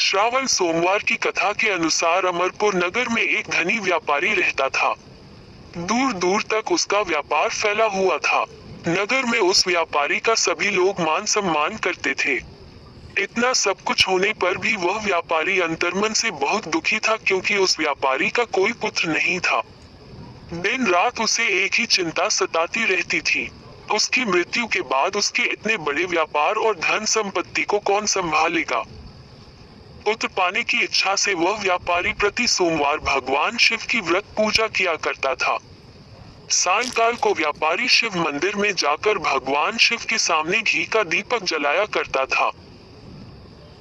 श्रावण सोमवार की कथा के अनुसार अमरपुर नगर में एक धनी व्यापारी रहता था। दूर दूर तक उसका व्यापार फैला हुआ था। नगर में उस व्यापारी का सभी लोग मान सम्मान करते थे। इतना सब कुछ होने पर भी वह व्यापारी अंतर्मन से बहुत दुखी था, क्योंकि उस व्यापारी का कोई पुत्र नहीं था। दिन रात उसे एक ही चिंता सताती रहती थी। उसकी मृत्यु के बाद उसके इतने बड़े व्यापार और धन संपत्ति को कौन संभालेगा। पुत्र पाने की इच्छा से वह व्यापारी प्रति सोमवार भगवान शिव की व्रत पूजा किया करता था। सायंकाल को व्यापारी शिव मंदिर में जाकर भगवान शिव के सामने घी का दीपक जलाया करता था।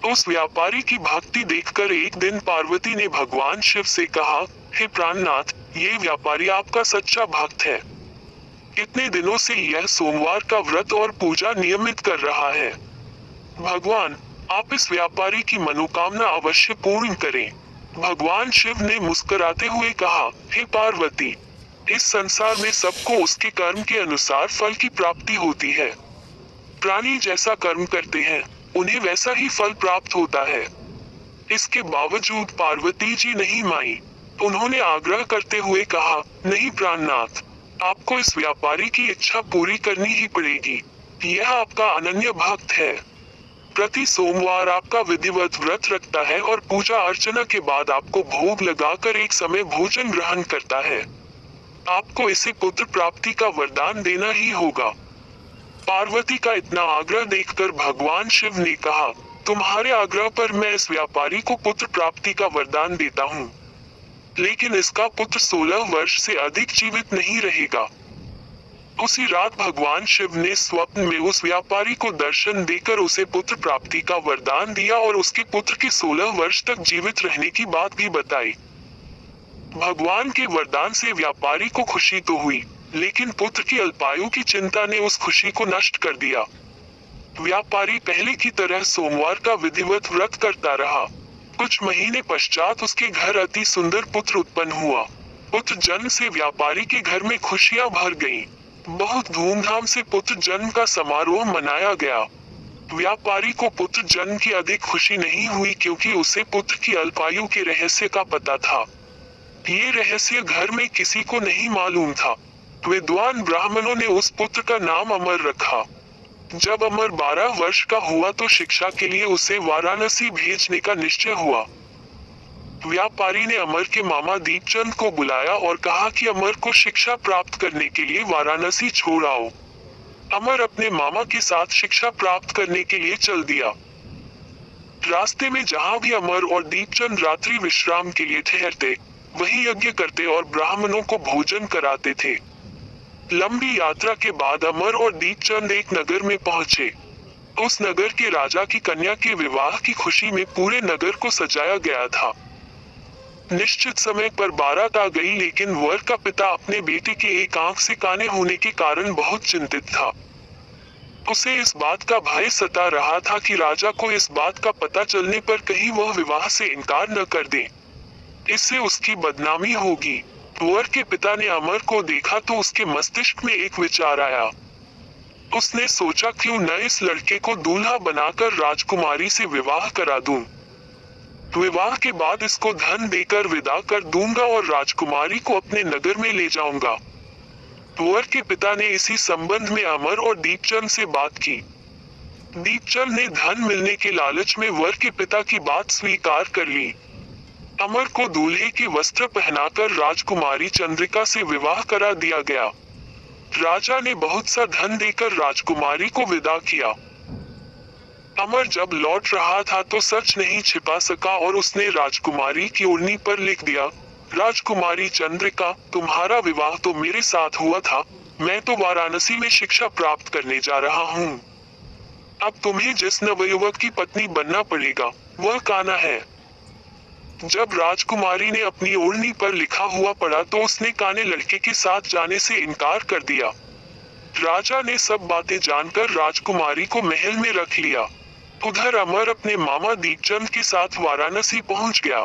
उस व्यापारी की भक्ति देखकर एक दिन पार्वती ने भगवान शिव से कहा, हे प्राणनाथ, ये व्यापारी आपका सच्चा भक्त है। कितने दिनों से यह सोमवार का व्रत और पूजा नियमित कर रहा है। भगवान, आप इस व्यापारी की मनोकामना अवश्य पूर्ण करें। भगवान शिव ने मुस्कुराते हुए कहा, हे पार्वती, इस संसार में सबको उसके कर्म के अनुसार फल की प्राप्ति होती है। प्राणी जैसा कर्म करते हैं, उन्हें वैसा ही फल प्राप्त होता है। इसके बावजूद पार्वती जी नहीं मानी। उन्होंने आग्रह करते हुए कहा, नहीं प्राणनाथ, आपको इस व्यापारी की इच्छा पूरी करनी ही पड़ेगी। यह आपका अनन्य भक्त है। प्रति सोमवार आपका विधिवत व्रत रखता है और पूजा अर्चना के बाद आपको भोग लगाकर एक समय भोजन ग्रहण करता है। आपको इसे पुत्र प्राप्ति का वरदान देना ही होगा। पार्वती का इतना आग्रह देखकर भगवान शिव ने कहा, तुम्हारे आग्रह पर मैं इस व्यापारी को पुत्र प्राप्ति का वरदान देता हूँ, लेकिन इसका पुत्र 16 वर्ष से अधिक जीवित नहीं रहेगा। उसी रात भगवान शिव ने स्वप्न में उस व्यापारी को दर्शन देकर उसे पुत्र प्राप्ति का वरदान दिया और उसके पुत्र के 16 वर्ष तक जीवित रहने की बात भी बताई। भगवान के वरदान से व्यापारी को खुशी तो हुई, लेकिन पुत्र की अल्पायु की चिंता ने उस खुशी को नष्ट कर दिया। व्यापारी पहले की तरह सोमवार का विधिवत व्रत करता रहा। कुछ महीने पश्चात उसके घर अति सुंदर पुत्र उत्पन्न हुआ। पुत्र जन्म से व्यापारी के घर में खुशियां भर गईं। बहुत धूमधाम से पुत्र जन्म का समारोह मनाया गया। व्यापारी को पुत्र जन्म की अधिक खुशी नहीं हुई, क्योंकि उसे पुत्र की अल्पायु के रहस्य का पता था। ये रहस्य घर में किसी को नहीं मालूम था। विद्वान ब्राह्मणों ने उस पुत्र का नाम अमर रखा। जब अमर 12 वर्ष का हुआ तो शिक्षा के लिए उसे वाराणसी भेजने का निश्चय हुआ। व्यापारी ने अमर के मामा दीपचंद को बुलाया और कहा कि अमर को शिक्षा प्राप्त करने के लिए वाराणसी छोड़ आओ। अमर अपने मामा के साथ शिक्षा प्राप्त करने के लिए चल दिया। रास्ते में जहां भी अमर और दीपचंद रात्रि विश्राम के लिए ठहरते, वहीं यज्ञ करते और ब्राह्मणों को भोजन कराते थे। लंबी यात्रा के बाद अमर और दीपचंद एक नगर में पहुंचे। उस नगर के राजा की कन्या के विवाह की खुशी में पूरे नगर को सजाया गया था। निश्चित समय पर बारात आ गई, लेकिन वर का पिता अपने बेटे के एक आंख से काने होने के कारण बहुत चिंतित था। उसे इस बात का भय सता रहा था कि राजा को इस बात का पता चलने पर कहीं वह विवाह से इनकार न कर दे। इससे उसकी बदनामी होगी। वर के पिता ने अमर को देखा तो उसके मस्तिष्क में एक विचार आया। उसने सोचा, क्यों न इस लड़के को दूल्हा बनाकर राजकुमारी से विवाह करा दूं। विवाह के बाद इसको धन देकर विदा कर दूंगा और राजकुमारी को अपने नगर में ले जाऊंगा। वर के पिता ने इसी संबंध में अमर और दीपचंद से बात की। दीपचंद ने धन मिलने के लालच में वर के पिता की बात स्वीकार कर ली। अमर को दूल्हे के वस्त्र पहनाकर राजकुमारी चंद्रिका से विवाह करा दिया गया। राजा ने बहुत सा धन देकर राजकुमारी को विदा किया। अमर जब लौट रहा था तो सच नहीं छिपा सका और उसने राजकुमारी की ओढ़नी पर लिख दिया, राजकुमारी चंद्रिका, तुम्हारा विवाह तो मेरे साथ हुआ था। मैं तो वाराणसी में शिक्षा प्राप्त करने जा रहा हूँ। अब तुम्हें जिस नवयुवक की पत्नी बनना पड़ेगा, वह कान्हा है। जब राजकुमारी ने अपनी ओढ़नी पर लिखा हुआ पढ़ा तो उसने काने लड़के के साथ जाने से इनकार कर दिया। राजा ने सब बातें जानकर राजकुमारी को महल में रख लिया। उधर अमर अपने मामा दीपचंद के साथ वाराणसी पहुंच गया।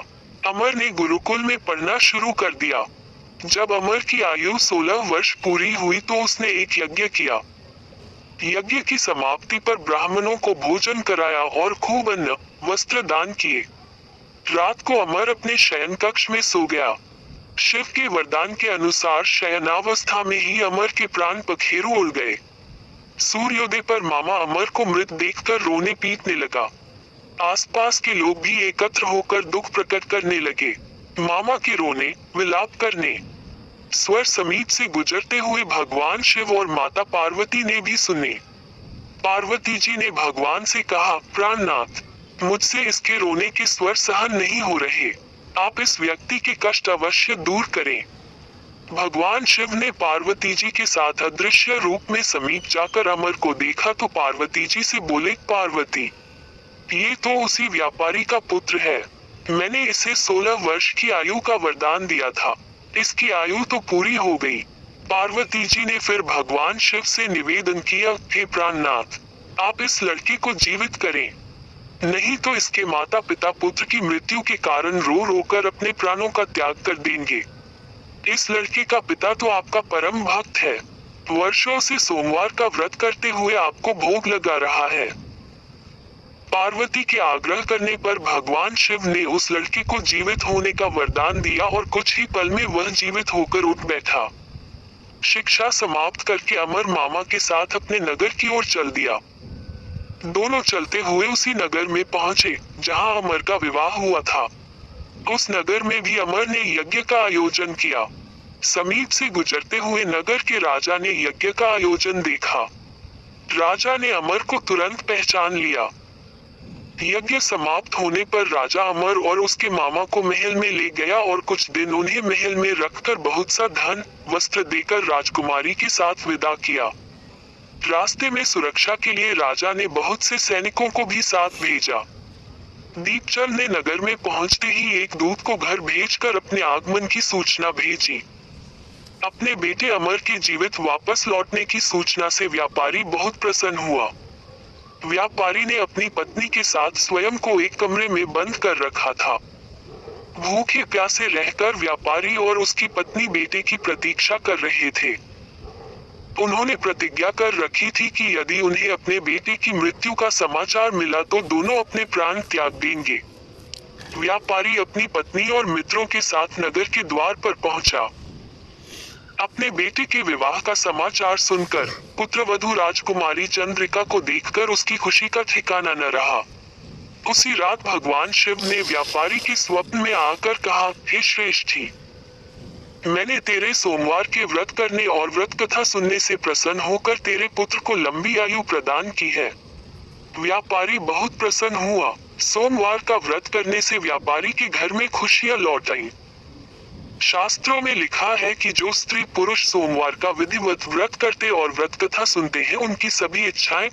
अमर ने गुरुकुल में पढ़ना शुरू कर दिया। जब अमर की आयु 16 वर्ष पूरी हुई तो उसने एक यज्ञ किया। यज्ञ की समाप्ति पर ब्राह्मणों को भोजन कराया और खूब अन्न वस्त्र दान किए। रात को अमर अपने शयन कक्ष में सो गया। शिव के वरदान के अनुसार शयनावस्था में ही अमर के प्राण पखेरु उड़ गए। सूर्योदय पर मामा अमर को मृत देखकर रोने पीटने लगा। आसपास के लोग भी एकत्र होकर दुख प्रकट करने लगे। मामा के रोने, विलाप करने स्वर समीप से गुजरते हुए भगवान शिव और माता पार्वती ने भी सुने। पार्वती जी ने भगवान से कहा, प्राणनाथ, मुझसे इसके रोने के स्वर सहन नहीं हो रहे, आप इस व्यक्ति के कष्ट अवश्य दूर करें। भगवान शिव ने पार्वती जी के साथ अदृश्य रूप में समीप जाकर अमर को देखा तो पार्वती जी से बोले, पार्वती, ये तो उसी व्यापारी का पुत्र है। मैंने इसे 16 वर्ष की आयु का वरदान दिया था, इसकी आयु तो पूरी हो गई। पार्वती जी ने फिर भगवान शिव से निवेदन किया, हे प्राणनाथ, आप इस लड़के को जीवित करें, नहीं तो इसके माता पिता पुत्र की मृत्यु के कारण रो रो कर अपने प्राणों का त्याग कर देंगे। इस लड़के का पिता तो आपका परम भक्त है, वर्षों से सोमवार का व्रत करते हुए आपको भोग लगा रहा है। पार्वती के आग्रह करने पर भगवान शिव ने उस लड़के को जीवित होने का वरदान दिया और कुछ ही पल में वह जीवित होकर उठ बैठा। शिक्षा समाप्त करके अमर मामा के साथ अपने नगर की ओर चल दिया। दोनों चलते हुए उसी नगर में पहुंचे जहां अमर का विवाह हुआ था। उस नगर में भी अमर ने यज्ञ का आयोजन किया। समीप से गुजरते हुए नगर के राजा ने यज्ञ का आयोजन देखा। राजा ने अमर को तुरंत पहचान लिया। यज्ञ समाप्त होने पर राजा अमर और उसके मामा को महल में ले गया और कुछ दिन उन्हें महल में रखकर बहुत सा धन वस्त्र देकर राजकुमारी के साथ विदा किया। रास्ते में सुरक्षा के लिए राजा ने बहुत से सैनिकों को भी साथ भेजा। दीपचल ने नगर में पहुंचते ही एक दूत को घर भेजकर अपने आगमन की सूचना भेजी। अपने बेटे अमर के जीवित वापस लौटने की सूचना से व्यापारी बहुत प्रसन्न हुआ। व्यापारी ने अपनी पत्नी के साथ स्वयं को एक कमरे में बंद कर रखा था। भूखे प्यासे रहकर व्यापारी और उसकी पत्नी बेटे की प्रतीक्षा कर रहे थे। उन्होंने प्रतिज्ञा कर रखी थी कि यदि उन्हें अपने बेटे की मृत्यु का समाचार मिला तो दोनों अपने प्राण त्याग देंगे। व्यापारी अपनी पत्नी और मित्रों के साथ नगर के द्वार पर पहुंचा। अपने बेटे के विवाह का समाचार सुनकर पुत्रवधू राजकुमारी चंद्रिका को देखकर उसकी खुशी का ठिकाना न रहा। उसी रात भगवान शिव ने व्यापारी के स्वप्न में आकर कहा, हे श्रेष्ठी, मैंने तेरे सोमवार के व्रत करने और व्रत कथा सुनने से प्रसन्न होकर तेरे पुत्र को लंबी आयु प्रदान की है। व्यापारी बहुत प्रसन्न हुआ। सोमवार का व्रत करने से व्यापारी के घर में खुशियां लौट आईं। शास्त्रों में लिखा है कि जो स्त्री पुरुष सोमवार का विधिवत व्रत करते और व्रत कथा सुनते हैं उनकी सभी इच्छाएं